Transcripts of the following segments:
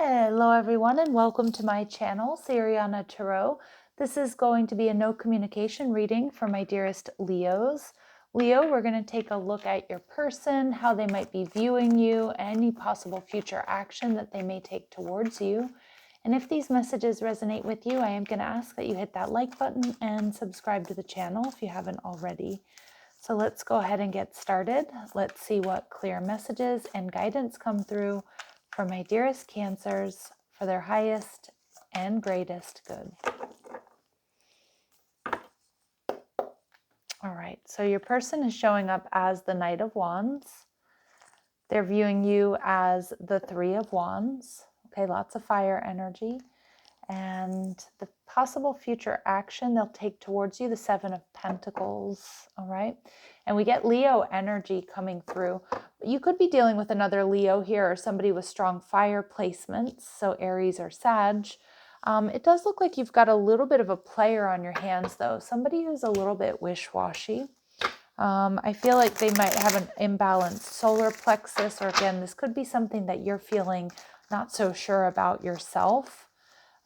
Hello everyone and welcome to my channel, Siriana Tarot. This is going to be a no communication reading for my dearest Leos. Leo, we're going to take a look at your person, how they might be viewing you, any possible future action that they may take towards you. And if these messages resonate with you, I am going to ask that you hit that like button and subscribe to the channel if you haven't already. So let's go ahead and get started. Let's see what clear messages and guidance come through for my dearest Cancers for their highest and greatest good. All right, so your person is showing up as the Knight of Wands. They're viewing you as the Three of Wands. Okay, lots of fire energy. And the possible future action they'll take towards you, the Seven of Pentacles, all right? And we get Leo energy coming through. You could be dealing with another Leo here or somebody with strong fire placements, so Aries or Sag. It does look like you've got a little bit of a player on your hands, though. Somebody who's a little bit wish-washy. I feel like they might have an imbalanced solar plexus, or again, this could be something that you're feeling not so sure about yourself.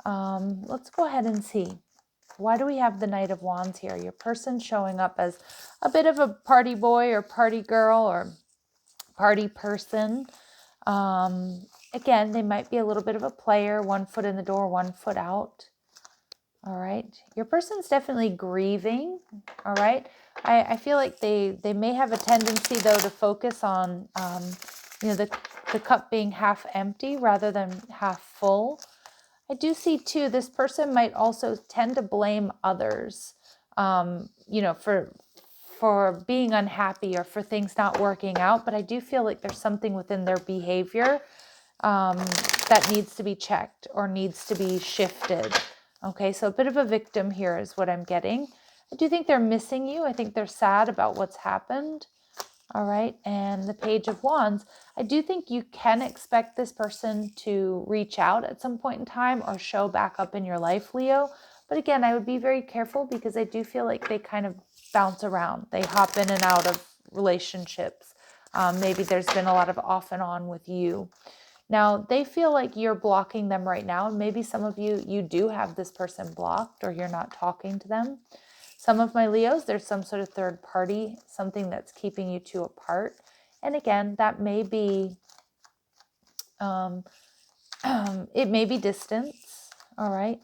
Let's go ahead and see. Why do we have the Knight of Wands here? Your person showing up as a bit of a party boy or party girl or party person. Again, they might be a little bit of a player, 1 foot in the door, 1 foot out. All right. Your person's definitely grieving. All right. I feel like they may have a tendency, though, to focus on, the cup being half empty rather than half full. I do see too, this person might also tend to blame others, for being unhappy or for things not working out. But I do feel like there's something within their behavior that needs to be checked or needs to be shifted. Okay, so a bit of a victim here is what I'm getting. I do think they're missing you. I think they're sad about what's happened. All right, and the Page of Wands. I do think you can expect this person to reach out at some point in time or show back up in your life, Leo. But again, I would be very careful because I do feel like they kind of bounce around. They hop in and out of relationships. Maybe there's been a lot of off and on with you. Now, they feel like you're blocking them right now. And maybe some of you do have this person blocked or you're not talking to them. Some of my Leos, there's some sort of third party, something that's keeping you two apart. And again, that may be, it may be distance, all right?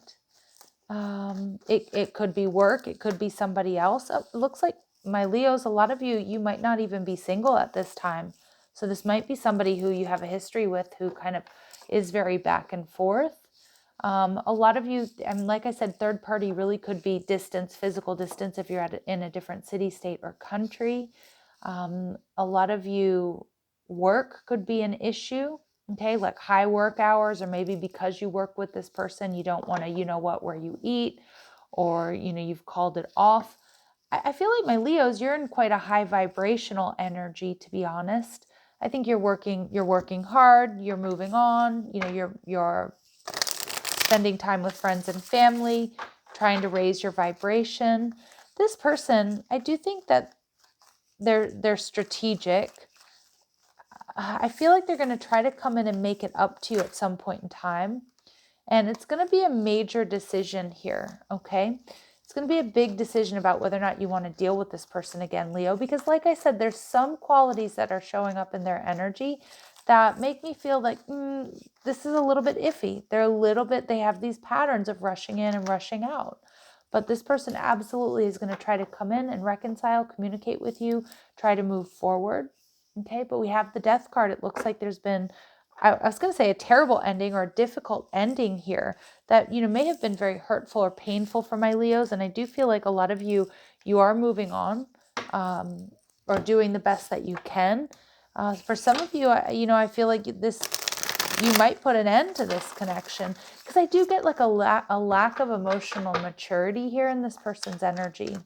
It could be work. It could be somebody else. It looks like my Leos, a lot of you might not even be single at this time. So this might be somebody who you have a history with who kind of is very back and forth. A lot of you, and like I said, third party really could be distance, physical distance if you're in a different city, state, or country. A lot of you, work could be an issue, okay, like high work hours, or maybe because you work with this person, you don't want to, where you eat, or, you've called it off. I feel like my Leos, you're in quite a high vibrational energy, to be honest. I think you're working hard, you're moving on, you're spending time with friends and family, trying to raise your vibration. This person, I do think that they're strategic. I feel like they're going to try to come in and make it up to you at some point in time. And it's going to be a major decision here, okay? It's going to be a big decision about whether or not you want to deal with this person again, Leo, because like I said, there's some qualities that are showing up in their energy that make me feel like this is a little bit iffy. They have these patterns of rushing in and rushing out. But this person absolutely is going to try to come in and reconcile, communicate with you, try to move forward. Okay, but we have the Death card. It looks like there's been, I was going to say, a terrible ending or a difficult ending here that, may have been very hurtful or painful for my Leos. And I do feel like a lot of you are moving on or doing the best that you can. For some of you, I feel like you might put an end to this connection because I do get like a lack of emotional maturity here in this person's energy.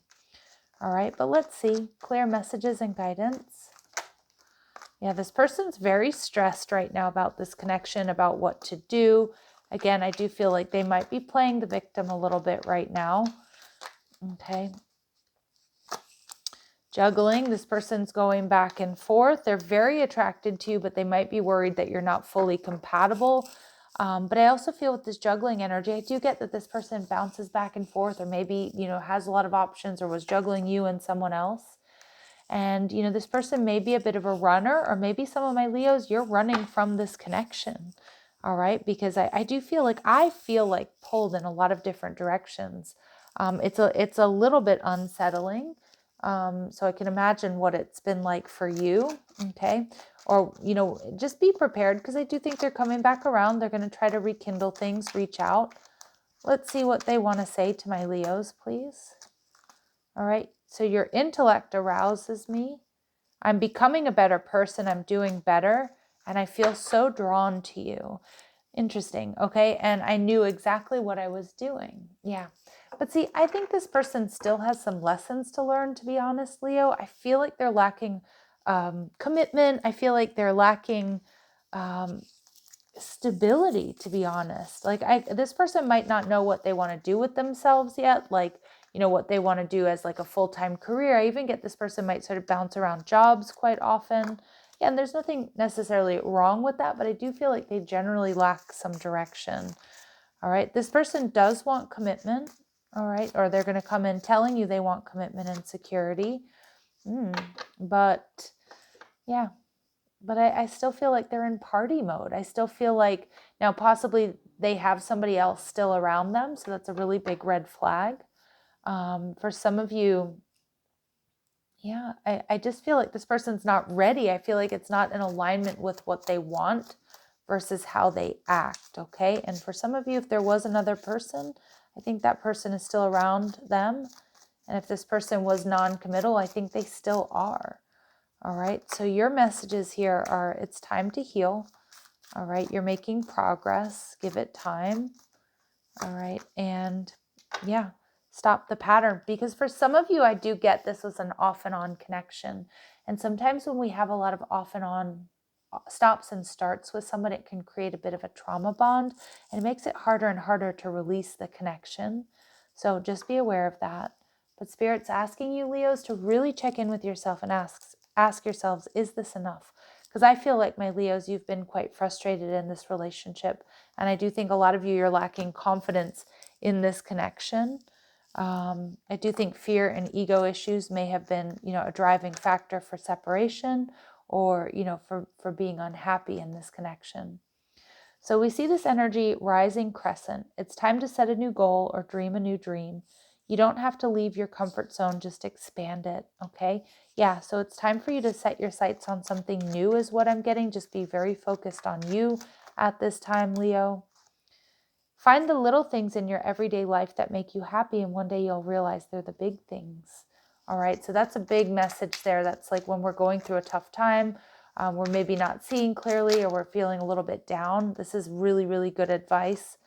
All right, but let's see. Clear messages and guidance. Yeah, this person's very stressed right now about this connection, about what to do. Again, I do feel like they might be playing the victim a little bit right now. Okay. Juggling, this person's going back and forth. They're very attracted to you, but they might be worried that you're not fully compatible. But I also feel with this juggling energy, I do get that this person bounces back and forth, or maybe, has a lot of options, or was juggling you and someone else. And, this person may be a bit of a runner, or maybe some of my Leos, you're running from this connection. All right. Because I do feel like pulled in a lot of different directions. It's a little bit unsettling. So I can imagine what it's been like for you. Okay. Or, just be prepared, because I do think they're coming back around. They're going to try to rekindle things, reach out. Let's see what they want to say to my Leos, please. All right. So your intellect arouses me. I'm becoming a better person. I'm doing better. And I feel so drawn to you. Interesting. Okay. And I knew exactly what I was doing. Yeah. But see, I think this person still has some lessons to learn, to be honest, Leo. I feel like they're lacking commitment. I feel like they're lacking stability, to be honest. Like this person might not know what they want to do with themselves yet. Like, what they want to do as like a full-time career. I even get this person might sort of bounce around jobs quite often. Yeah, and there's nothing necessarily wrong with that, but I do feel like they generally lack some direction. All right. This person does want commitment. All right. Or they're going to come in telling you they want commitment and security. But yeah, but I still feel like they're in party mode. I still feel like now possibly they have somebody else still around them. So that's a really big red flag. For some of you, yeah, I just feel like this person's not ready. I feel like it's not in alignment with what they want versus how they act, okay? And for some of you, if there was another person, I think that person is still around them. And if this person was non-committal, I think they still are. All right, so your messages here are, it's time to heal. All right, you're making progress. Give it time. All right, and yeah, stop the pattern. Because for some of you, I do get this was an off and on connection. And sometimes when we have a lot of off and on stops and starts with someone, it can create a bit of a trauma bond. And it makes it harder and harder to release the connection. So just be aware of that. But Spirit's asking you, Leos, to really check in with yourself and ask yourselves, is this enough? Because I feel like, my Leos, you've been quite frustrated in this relationship. And I do think a lot of you, you're lacking confidence in this connection. I do think fear and ego issues may have been, a driving factor for separation, or, for being unhappy in this connection. So we see this energy rising crescent. It's time to set a new goal or dream a new dream. You don't have to leave your comfort zone, just expand it, okay? Yeah, so it's time for you to set your sights on something new is what I'm getting. Just be very focused on you at this time, Leo. Find the little things in your everyday life that make you happy, and one day you'll realize they're the big things. All right, so that's a big message there. That's like when we're going through a tough time, we're maybe not seeing clearly, or we're feeling a little bit down. This is really, really good advice.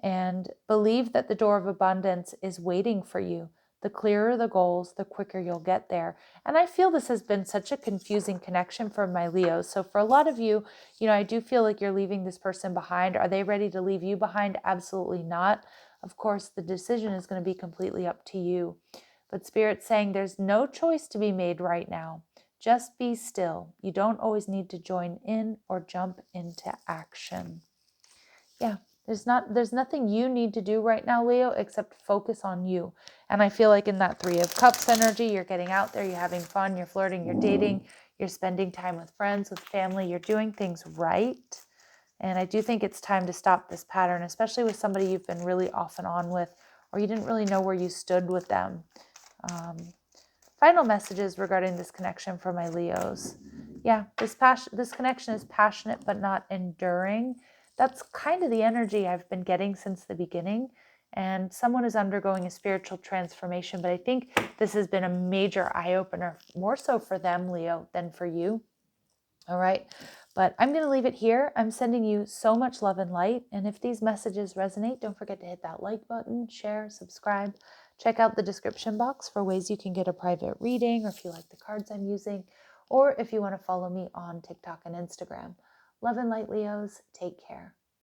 And believe that the door of abundance is waiting for you. The clearer the goals, the quicker you'll get there. And I feel this has been such a confusing connection for my Leos. So for a lot of you, I do feel like you're leaving this person behind. Are they ready to leave you behind? Absolutely not. Of course, the decision is going to be completely up to you. But Spirit's saying there's no choice to be made right now. Just be still. You don't always need to join in or jump into action. Yeah. There's nothing you need to do right now, Leo, except focus on you. And I feel like in that 3 of Cups energy, you're getting out there, you're having fun, you're flirting, you're dating, you're spending time with friends, with family, you're doing things right. And I do think it's time to stop this pattern, especially with somebody you've been really off and on with, or you didn't really know where you stood with them. Final messages regarding this connection for my Leos. Yeah, this connection is passionate but not enduring. That's kind of the energy I've been getting since the beginning. And someone is undergoing a spiritual transformation, but I think this has been a major eye-opener, more so for them, Leo, than for you. All right. But I'm going to leave it here. I'm sending you so much love and light. And if these messages resonate, don't forget to hit that like button, share, subscribe. Check out the description box for ways you can get a private reading, or if you like the cards I'm using, or if you want to follow me on TikTok and Instagram. Love and light, Leos. Take care.